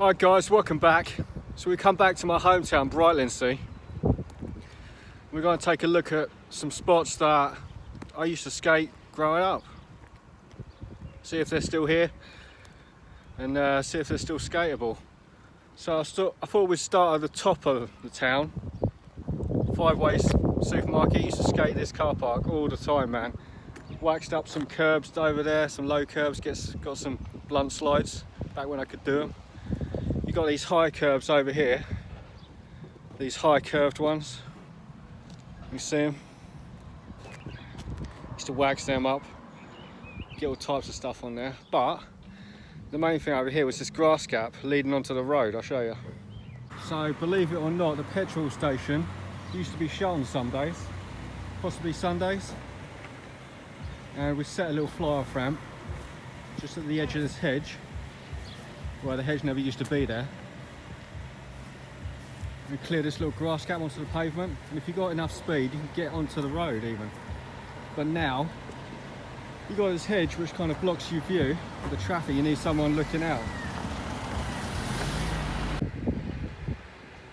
Alright guys, welcome back. So we come back to my hometown, Brightlingsea. We're going to take a look at some spots that I used to skate growing up. See if they're still here and see if they're still skateable. So I thought we'd start at the top of the town. Five Ways supermarket. Used to skate this car park all the time, man. Waxed up some curbs over there, some low curbs, got some blunt slides back when I could do them. You got these high curbs over here, these high curved ones. You see them? Used to wax them up, get all types of stuff on there. But the main thing over here was this grass gap leading onto the road. I'll show you. So believe it or not, the petrol station used to be shut on Sundays, possibly Sundays. And we set a little fly-off ramp just at the edge of this hedge. Well, the hedge never used to be there. We clear this little grass gap onto the pavement, and if you got enough speed, you can get onto the road even. But now, you got this hedge which kind of blocks your view of the traffic. You need someone looking out.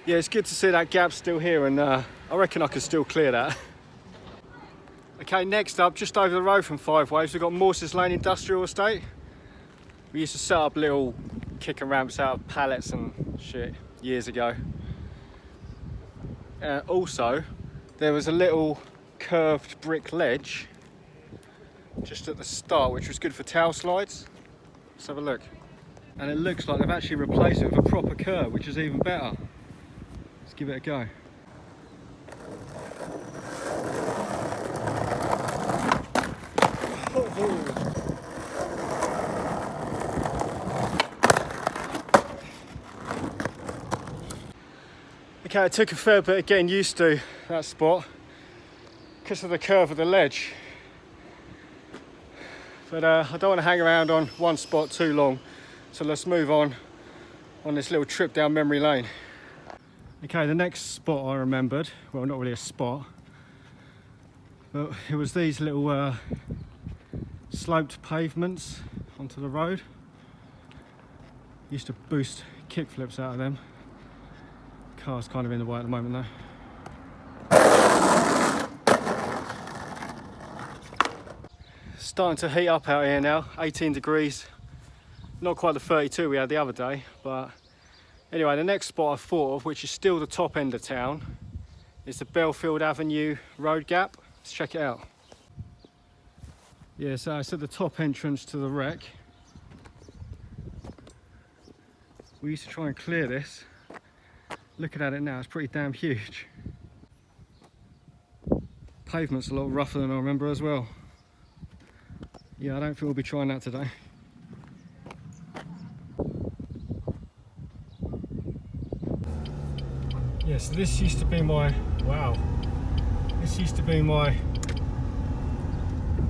Yeah, it's good to see that gap still here, and I reckon I could still clear that. Okay, next up, just over the road from Five Ways, we've got Morleys Lane Industrial Estate. We used to set up little kicking ramps out of pallets and shit years ago. Also, there was a little curved brick ledge just at the start, which was good for tail slides. Let's have a look. And it looks like they've actually replaced it with a proper curb, which is even better. Let's give it a go. Okay, it took a fair bit of getting used to that spot because of the curve of the ledge. But I don't want to hang around on one spot too long, so let's move on this little trip down memory lane. Okay, the next spot I remembered, well, not really a spot, but it was these little sloped pavements onto the road. Used to boost kick flips out of them. Car's kind of in the way at the moment though. Starting to heat up out here now, 18 degrees. Not quite the 32 we had the other day, but anyway, the next spot I thought of, which is still the top end of town, is the Bellfield Avenue road gap. Let's check it out. Yeah, so it's at the top entrance to the wreck. We used to try and clear this. Looking at it now, it's pretty damn huge. Pavement's a lot rougher than I remember as well. Yeah, I don't think we'll be trying that today. Yeah, so this used to be my, this used to be my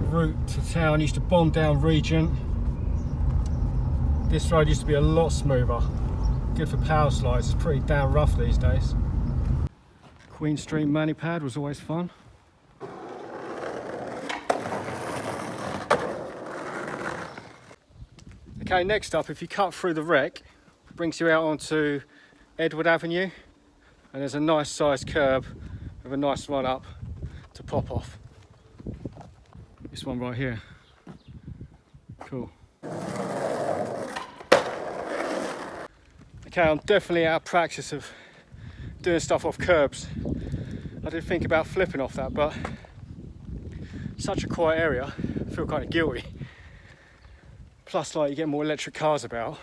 route to town. Used to bomb down Regent. This road used to be a lot smoother. Good for power slides. It's pretty damn rough these days. Queen Street mani-pad was always fun. Okay, next up, if you cut through the wreck, it brings you out onto Edward Avenue, and there's a nice sized curb with a nice run up to pop off. This one right here. Cool. Okay, I'm definitely out of practice of doing stuff off curbs. I did think about flipping off that, but such a quiet area, I feel kind of guilty. Plus, like, you get more electric cars about.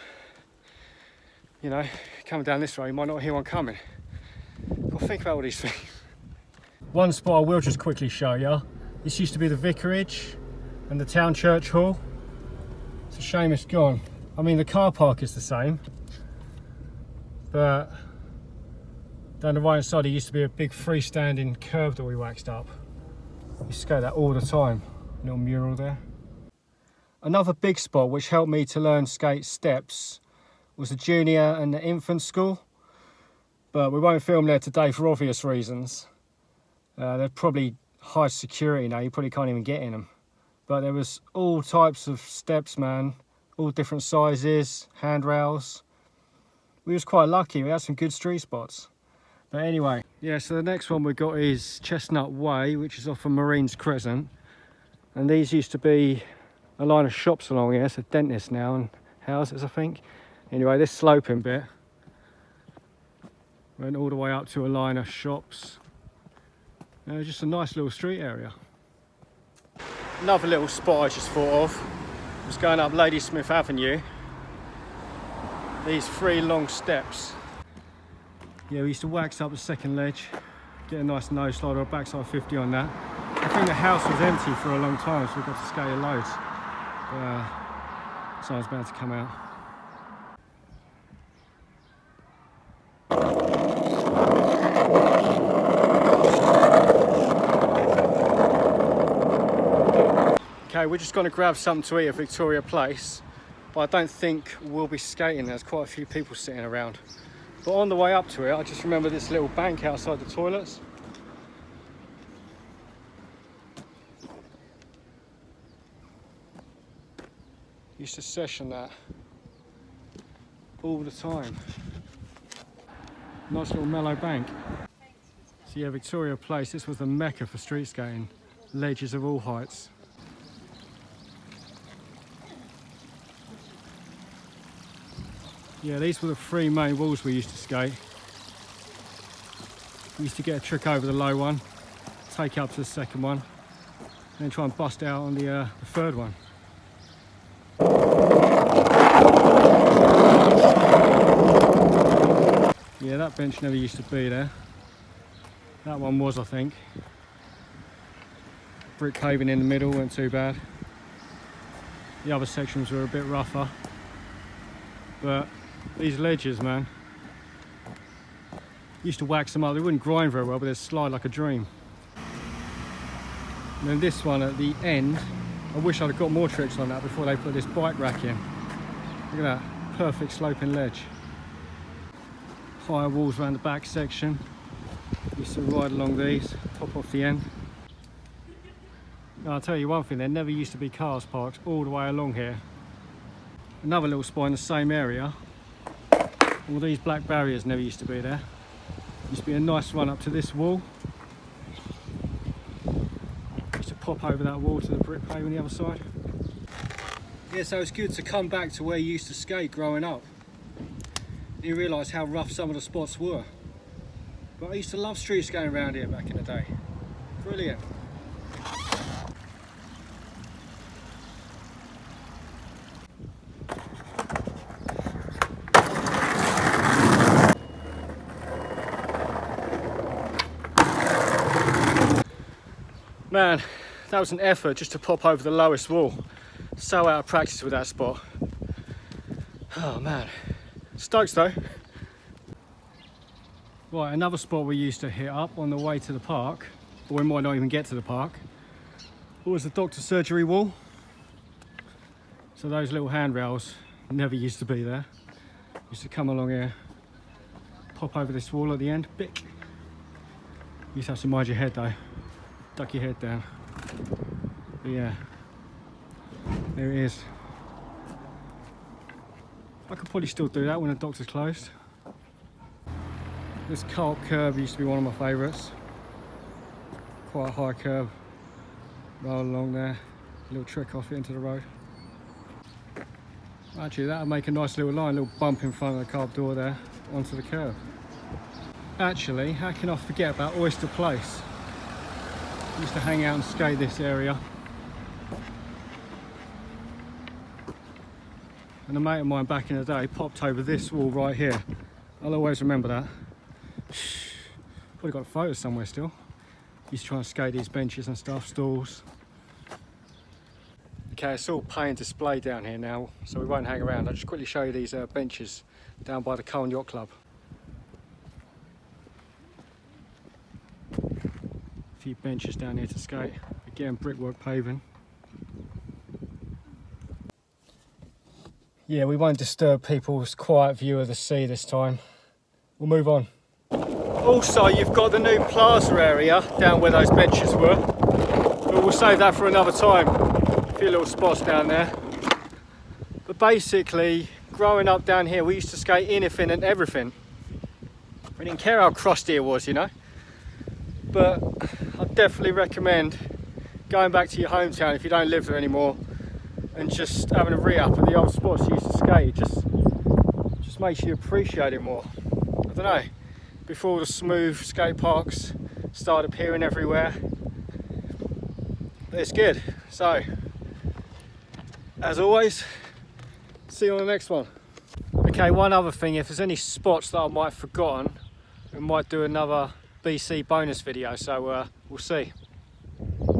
You know, coming down this road, you might not hear one coming. Got to think about all these things. One spot I will just quickly show you. This used to be the vicarage and the town church hall. It's a shame it's gone. I mean, the car park is the same. But down the right hand side, there used to be a big freestanding curb that we waxed up. We used to skate that all the time. Little mural there. Another big spot which helped me to learn skate steps was the junior and the infant school. But we won't film there today for obvious reasons. They're probably high security now, you probably can't even get in them. But there was all types of steps, man. All different sizes, handrails. we was quite lucky. We had some good street spots. But anyway, yeah, so the next one we got is Chestnut Way, which is off of Marines Crescent. And these used to be a line of shops along here. It's a dentist now and houses, I think. Anyway, this sloping bit went all the way up to a line of shops. Just a nice little street area. Another little spot I just thought of was going up Ladysmith Avenue. These 3 long steps. Yeah, we used to wax up the second ledge, get a nice nose slide or a backside 50 on that. I think the house was empty for a long time, so we got to skate loads. But someone's about to come out. Okay, we're just going to grab something to eat at Victoria Place, but I don't think we'll be skating. There's quite a few people sitting around. But on the way up to it, I just remember this little bank outside the toilets. Used to session that all the time. Nice little mellow bank. So yeah, Victoria Place, this was the mecca for street skating. Ledges of all heights. Yeah, these were the 3 main walls we used to skate. We used to get a trick over the low one, take it up to the second one, and then try and bust out on the third one. Yeah, that bench never used to be there. That one was, I think. Brick paving in the middle, weren't too bad. The other sections were a bit rougher. But these ledges, man. Used to wax them up. They wouldn't grind very well, but they'd slide like a dream. And then this one at the end, I wish I'd have got more tricks on that before they put this bike rack in. Look at that, perfect sloping ledge. Higher walls around the back section. Used to ride along these, pop off the end. Now, I'll tell you one thing, there never used to be cars parked all the way along here. Another little spot in the same area. All these black barriers never used to be there. Used to be a nice run up to this wall. Used to pop over that wall to the brick paving on the other side. Yeah, so it's good to come back to where you used to skate growing up. You realise how rough some of the spots were. But I used to love street skating around here back in the day. Brilliant. Man, that was an effort just to pop over the lowest wall. So out of practice with that spot. Oh man. Stokes though. Right, another spot we used to hit up on the way to the park, but we might not even get to the park, was the doctor's surgery wall. So those little handrails never used to be there. Used to come along here, pop over this wall at the end, bick. You used to have to mind your head though. Duck your head down. But yeah, there it is. I could probably still do that when the doctor's closed. This cart curve used to be one of my favourites. Quite a high curve. Roll along there, a little trick off it into the road. Actually, that would make a nice little line, a little bump in front of the car door there, onto the curve. Actually, how can I forget about Oyster Place? I used to hang out and skate this area. And a mate of mine back in the day popped over this wall right here. I'll always remember that. Probably got photos somewhere still. Used to try and skate these benches and stuff, stalls. Okay, it's all pay and display down here now, so we won't hang around. I'll just quickly show you these benches down by the Yacht Club. A few benches down here to skate. Again, brickwork paving. Yeah, we won't disturb people's quiet view of the sea this time. We'll move on. Also, you've got the new plaza area down where those benches were. But we'll save that for another time. A few little spots down there. But basically, growing up down here, we used to skate anything and everything. We didn't care how crusty it was, you know. But I definitely recommend going back to your hometown if you don't live there anymore and just having a re-up at the old spots you used to skate. It just makes you appreciate it more. I don't know, before the smooth skate parks started appearing everywhere. But it's good. So, as always, see you on the next one. Okay, one other thing, if there's any spots that I might have forgotten, we might do another BC bonus video, so we'll see.